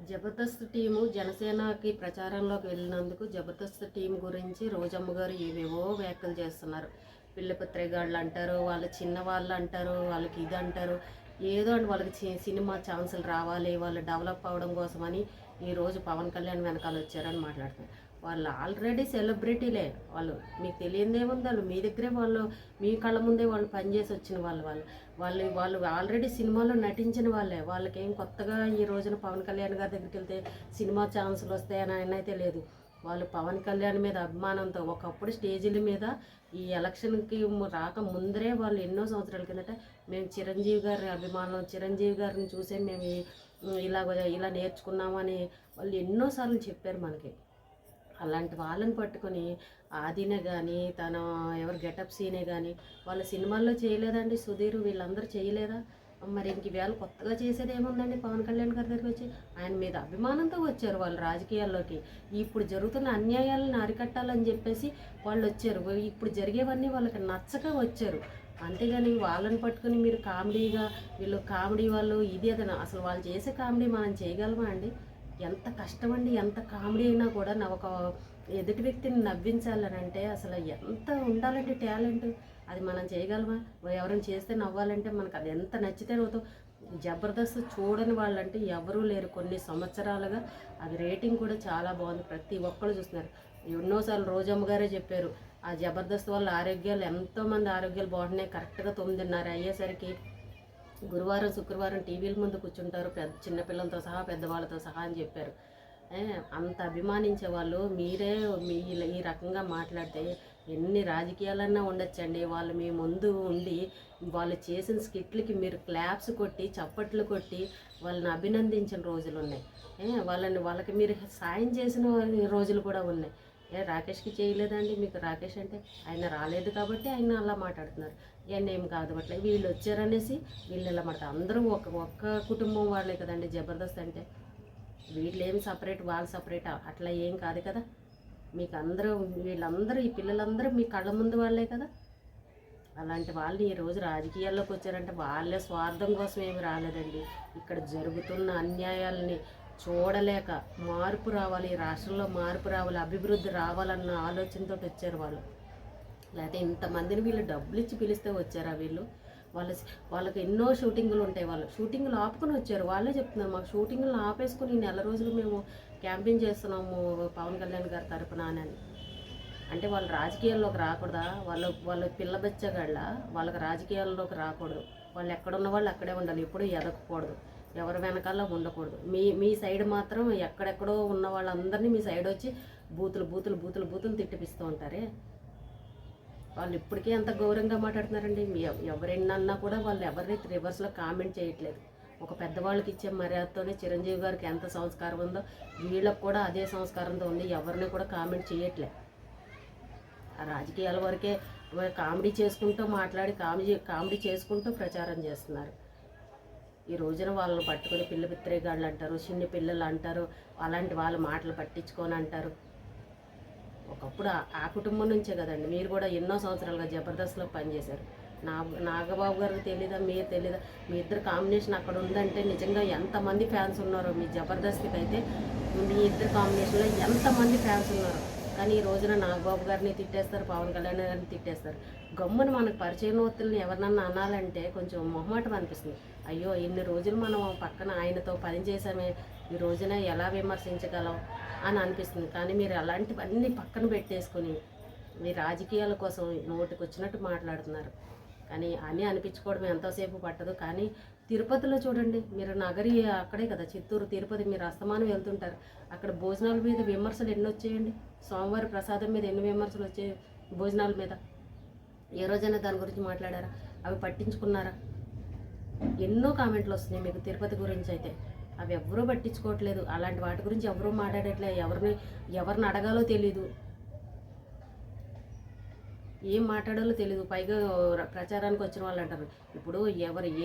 Jabardasth team జనసేనకి ప్రచారంలోకి వెళ్ళినందుకు Jabardasth team గురించి రోజమ్మ గారు ఏవేవో వ్యాఖ్యలు చేస్తున్నారు. పిల్లపత్రిగాళ్ళు అంటారు, వాళ్ళ చిన్న వాళ్ళు అంటారు, వాళ్ళకి ఇది అంటారు, ఏదో అండి వాళ్ళకి సినిమా ఛాన్సులు రావాలి, వాళ్ళు డెవలప్ అవ్వడం కోసమని ఈరోజు పవన్ కళ్యాణ్ వెనకాల వచ్చారని మాట్లాడుతున్నారు. వాళ్ళు ఆల్రెడీ సెలబ్రిటీలే. వాళ్ళు మీకు తెలియదేముంది, వాళ్ళు మీ దగ్గరే వాళ్ళు మీ కళ్ళ ముందే వాళ్ళు పనిచేసి వచ్చిన వాళ్ళు ఆల్రెడీ సినిమాలో నటించిన వాళ్ళే. వాళ్ళకేం కొత్తగా ఈ రోజున పవన్ కళ్యాణ్ గారి దగ్గరికి వెళ్తే సినిమా ఛాన్సులు వస్తాయని ఆయన అయితే లేదు. వాళ్ళు పవన్ కళ్యాణ్ మీద అభిమానంతో ఒకప్పుడు స్టేజీల మీద ఈ ఎలక్షన్కి రాక ముందరే వాళ్ళు ఎన్నో సంవత్సరాల కిందట మేము చిరంజీవి గారి అభిమానం, చిరంజీవి గారిని చూసే మేము ఇలా నేర్చుకున్నామని వాళ్ళు ఎన్నోసార్లు చెప్పారు మనకి. అలాంటి వాళ్ళని పట్టుకొని ఆదినే కానీ ఎవరు గెటప్ సీనే కానీ వాళ్ళ సినిమాల్లో చేయలేదండి. సుధీర్ వీళ్ళందరూ చేయలేదా? మరి ఇంక వేళ కొత్తగా చేసేది ఏముందండి? పవన్ కళ్యాణ్ గారి దగ్గరికి వచ్చి ఆయన మీద అభిమానంతో వచ్చారు వాళ్ళు రాజకీయాల్లోకి. ఇప్పుడు జరుగుతున్న అన్యాయాలను అరికట్టాలని చెప్పేసి వాళ్ళు వచ్చారు. ఇప్పుడు జరిగేవన్నీ వాళ్ళకి నచ్చక వచ్చారు. అంతేగాని వాళ్ళని పట్టుకుని మీరు కామెడీగా వీళ్ళు కామెడీ వాళ్ళు ఇది అదన అసలు వాళ్ళు చేసే కామెడీ మనం చేయగలమా అండి? ఎంత కష్టమండి, ఎంత కామెడీ అయినా కూడా ఒక ఎదుటి వ్యక్తిని నవ్వించాలని అంటే అసలు ఎంత ఉండాలంటే టాలెంట్, అది మనం చేయగలమా? ఎవరైనా చేస్తే నవ్వాలంటే మనకు అది ఎంత నచ్చితే అవుతాం. జబర్దస్త్ చూడని వాళ్ళంటే ఎవరూ లేరు. కొన్ని సంవత్సరాలుగా అది రేటింగ్ కూడా చాలా బాగుంది, ప్రతి ఒక్కరు చూస్తున్నారు. ఎన్నోసార్లు రోజమ్మ గారే చెప్పారు, ఆ జబర్దస్త్ వల్ల ఆరోగ్యాలు ఎంతోమంది ఆరోగ్యాలు బాగుంటున్నాయి. కరెక్ట్గా 9:30 అయ్యేసరికి గురువారం శుక్రవారం టీవీల ముందు కూర్చుంటారు, చిన్నపిల్లలతో సహా పెద్దవాళ్ళతో సహా అని చెప్పారు. అంత అభిమానించే వాళ్ళు మీరే ఈ రకంగా మాట్లాడితే ఎన్ని రాజకీయాలన్నా ఉండొచ్చండి. వాళ్ళు మీ ముందు ఉండి వాళ్ళు చేసిన స్కిట్లకి మీరు క్లాప్స్ కొట్టి చప్పట్లు కొట్టి వాళ్ళని అభినందించిన రోజులు ఉన్నాయి. వాళ్ళకి మీరు సాయం చేసిన రోజులు కూడా ఉన్నాయి. రాకేష్కి చేయలేదండి? మీకు రాకేష్ అంటే ఆయన రాలేదు కాబట్టి ఆయన అలా మాట్లాడుతున్నారు. ఇవన్నీ ఏం కాదు, అట్లా వీళ్ళు వచ్చారనేసి వీళ్ళు ఇలా మాట్లాడతారు. అందరూ ఒక్క కుటుంబం వాళ్ళే కదండి జబర్దస్త్ అంటే. వీళ్ళు ఏమి సపరేట్ వాళ్ళు సపరేట్ అట్లా ఏం కాదు కదా. మీకు వీళ్ళందరూ ఈ పిల్లలందరూ మీ కళ్ళ ముందు వాళ్ళే కదా. అలాంటి వాళ్ళు ఈరోజు రాజకీయాల్లోకి వచ్చారంటే వాళ్ళే స్వార్థం కోసం ఏమి రాలేదండి. ఇక్కడ జరుగుతున్న అన్యాయాలని చూడలేక మార్పు రావాలి, రాష్ట్రంలో మార్పు రావాలి, అభివృద్ధి రావాలన్న ఆలోచనతో వచ్చారు వాళ్ళు. లేకపోతే ఇంతమందిని వీళ్ళు డబ్బులు ఇచ్చి పిలిస్తే వచ్చారా వీళ్ళు? వాళ్ళకి ఎన్నో షూటింగులు ఉంటాయి. వాళ్ళు షూటింగులు ఆపుకొని వచ్చారు. వాళ్ళే చెప్తున్నారు, మాకు షూటింగులు ఆపేసుకుని 1 రోజులు మేము క్యాంపింగ్ చేస్తున్నాము పవన్ కళ్యాణ్ గారి తరపున అని. అంటే వాళ్ళు రాజకీయాల్లోకి రాకూడదా? వాళ్ళ పిల్ల బెచ్చగాళ్ళ వాళ్ళకి రాజకీయాల్లోకి రాకూడదు. వాళ్ళు ఎక్కడున్న వాళ్ళు అక్కడే ఉండాలి, ఎప్పుడూ ఎదగకూడదు, ఎవరి వెనకాల ఉండకూడదు. మీ సైడ్ మాత్రం ఎక్కడెక్కడో ఉన్న వాళ్ళందరినీ మీ సైడ్ వచ్చి బూతులు తిట్టిపిస్తూ ఉంటారే. వాళ్ళు ఇప్పటికే ఎంత గౌరవంగా మాట్లాడుతున్నారండి. ఎవరెన్నన్నా కూడా వాళ్ళు ఎవరిని రివర్స్లో కామెంట్ చేయట్లేదు. ఒక పెద్దవాళ్ళకి ఇచ్చే మర్యాదతోనే చిరంజీవి గారికి ఎంత సంస్కారం ఉందో వీళ్ళకి కూడా అదే సంస్కారంతో ఉంది. ఎవరిని కూడా కామెంట్ చేయట్లేదు. ఆ రాజకీయాల వరకే కామెడీ చేసుకుంటూ మాట్లాడి కామెడీ చేసుకుంటూ ప్రచారం చేస్తున్నారు. ఈ రోజున వాళ్ళని పట్టుకొని పిల్లపిత్రేగాళ్ళు అంటారు, చిన్న పిల్లలు అంటారు, అలాంటి వాళ్ళ మాటలు పట్టించుకొని అంటారు. ఒకప్పుడు ఆ కుటుంబం నుంచే కదండి మీరు కూడా ఎన్నో సంవత్సరాలుగా జబర్దస్త్లో పనిచేశారు. నాగబాబు గారికి తెలీదా? మీరు తెలీదా? మీ ఇద్దరు కాంబినేషన్ అక్కడ ఉందంటే నిజంగా ఎంతమంది ఫ్యాన్స్ ఉన్నారో మీ జబర్దస్త్కి అయితే. మీ ఇద్దరు కాంబినేషన్లో ఎంతమంది ఫ్యాన్స్ ఉన్నారో. కానీ ఈ రోజున నాగబాబు గారిని తిట్టేస్తారు, పవన్ కళ్యాణ్ గారిని తిట్టేస్తారు. గమ్మున మనకు పరిచయనోత్తుల్ని ఎవరినన్నా అనాలంటే కొంచెం మొహమాటం అనిపిస్తుంది. అయ్యో ఇన్ని రోజులు మనం పక్కన ఆయనతో పనిచేసామే, ఈ రోజున ఎలా విమర్శించగలం అని అనిపిస్తుంది. కానీ మీరు అలాంటివన్నీ పక్కన పెట్టేసుకొని మీ రాజకీయాల కోసం నోటికి వచ్చినట్టు మాట్లాడుతున్నారు. కానీ అని అనిపించుకోవడం ఎంతోసేపు పట్టదు. కానీ తిరుపతిలో చూడండి, మీరు నగరి అక్కడే కదా, చిత్తూరు తిరుపతి, మీరు అస్తమానం వెళ్తుంటారు. అక్కడ భోజనాల మీద విమర్శలు ఎన్ని వచ్చాయండి? సోమవారి ప్రసాదం మీద ఎన్ని విమర్శలు వచ్చాయి? భోజనాల మీద ఏ రోజైనా దాని గురించి మాట్లాడారా? అవి పట్టించుకున్నారా? ఎన్నో కామెంట్లు వస్తున్నాయి మీకు తిరుపతి గురించి అయితే. అవి ఎవరూ పట్టించుకోవట్లేదు. అలాంటి వాటి గురించి ఎవరూ మాట్లాడట్లేదు. ఎవరిని అడగాలో తెలీదు, ఏం మాట్లాడాలో తెలియదు. పైగా ప్రచారానికి వచ్చిన వాళ్ళు అంటారు, ఇప్పుడు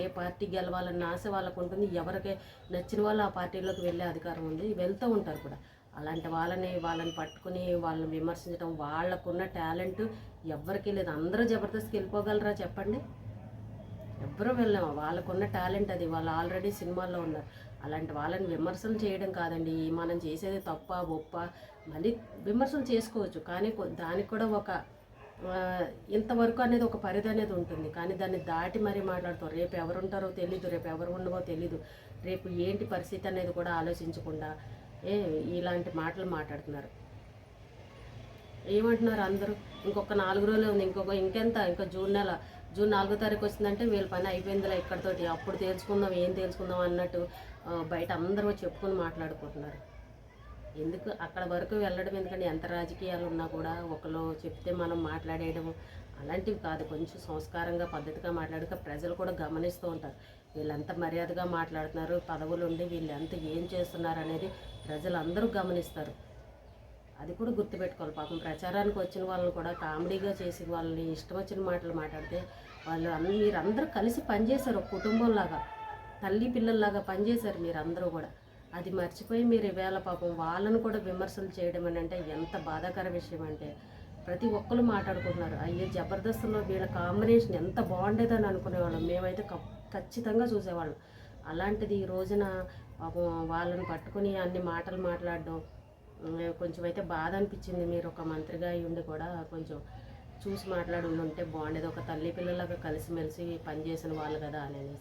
ఏ పార్టీ గెలవాలన్న ఆశ వాళ్ళకు ఉంటుంది. ఎవరికి నచ్చిన వాళ్ళు ఆ పార్టీలోకి వెళ్ళే అధికారం ఉంది, వెళ్తూ ఉంటారు కూడా. అలాంటి వాళ్ళని పట్టుకుని వాళ్ళని విమర్శించడం, వాళ్ళకున్న టాలెంట్ ఎవరికీ లేదు. అందరూ జబర్దస్త్కి వెళ్ళిపోగలరా చెప్పండి? ఎవ్వరూ వెళ్ళాము. వాళ్ళకున్న టాలెంట్ అది. వాళ్ళు ఆల్రెడీ సినిమాల్లో ఉన్నారు. అలాంటి వాళ్ళని విమర్శలు చేయడం కాదండి. మనం చేసేది తప్ప ఒప్ప మళ్ళీ విమర్శలు చేసుకోవచ్చు, కానీ దానికి కూడా ఒక ఇంతవరకు అనేది ఒక పరిధి అనేది ఉంటుంది. కానీ దాన్ని దాటి మరీ మాట్లాడుతారు. రేపు ఎవరు ఉంటారో తెలీదు, రేపు ఎవరు ఉండవో తెలీదు, రేపు ఏంటి పరిస్థితి అనేది కూడా ఆలోచించకుండా ఇలాంటి మాటలు మాట్లాడుతున్నారు. ఏమంటున్నారు అందరూ, ఇంకొక 4 రోజులే ఉంది, ఇంకెంత, ఇంకా జూన్ 4వ తారీఖు వచ్చిందంటే వీళ్ళ పని అయిపోయిందిలా ఇక్కడితోటి, అప్పుడు తేల్చుకుందాం, ఏం తేల్చుకుందాం అన్నట్టు బయట అందరూ చెప్పుకొని మాట్లాడుకుంటున్నారు. ఎందుకు అక్కడ వరకు వెళ్ళడం ఎందుకంటే, ఎంత రాజకీయాలు ఉన్నా కూడా ఒకరు చెప్తే మనం మాట్లాడేయడం అలాంటివి కాదు. కొంచెం సంస్కారంగా పద్ధతిగా మాట్లాడక ప్రజలు కూడా గమనిస్తూ ఉంటారు. వీళ్ళంత మర్యాదగా మాట్లాడుతున్నారు, పదవులు ఉండి వీళ్ళు ఎంత ఏం చేస్తున్నారు అనేది ప్రజలందరూ గమనిస్తారు. అది కూడా గుర్తుపెట్టుకోవాలి. పాపం ప్రచారానికి వచ్చిన వాళ్ళని కూడా కామెడీగా చేసి వాళ్ళని ఇష్టం వచ్చిన మాటలు మాట్లాడితే మీరందరూ కలిసి పనిచేశారు, ఒక కుటుంబంలాగా, తల్లి పిల్లల్లాగా పనిచేశారు మీరందరూ కూడా. అది మర్చిపోయి మీరు ఈవేళ పాపం వాళ్ళను కూడా విమర్శలు చేయడం అని అంటే ఎంత బాధాకర విషయం అంటే, ప్రతి ఒక్కరు మాట్లాడుకుంటున్నారు. అయ్యో జబర్దస్త్లో వీళ్ళ కాంబినేషన్ ఎంత బాగుండేదని అనుకునేవాళ్ళం మేమైతే, ఖచ్చితంగా చూసేవాళ్ళం. అలాంటిది ఈ రోజున పాపం వాళ్ళని పట్టుకుని అన్ని మాటలు మాట్లాడడం కొంచెం అయితే బాధ అనిపించింది. మీరు ఒక మంత్రిగా అయ్యి ఉండి కూడా కొంచెం చూసి మాట్లాడి ఉంటే బాగుండేది. ఒక తల్లి పిల్లలాగా కలిసిమెలిసి పనిచేసిన వాళ్ళు కదా అనేసి.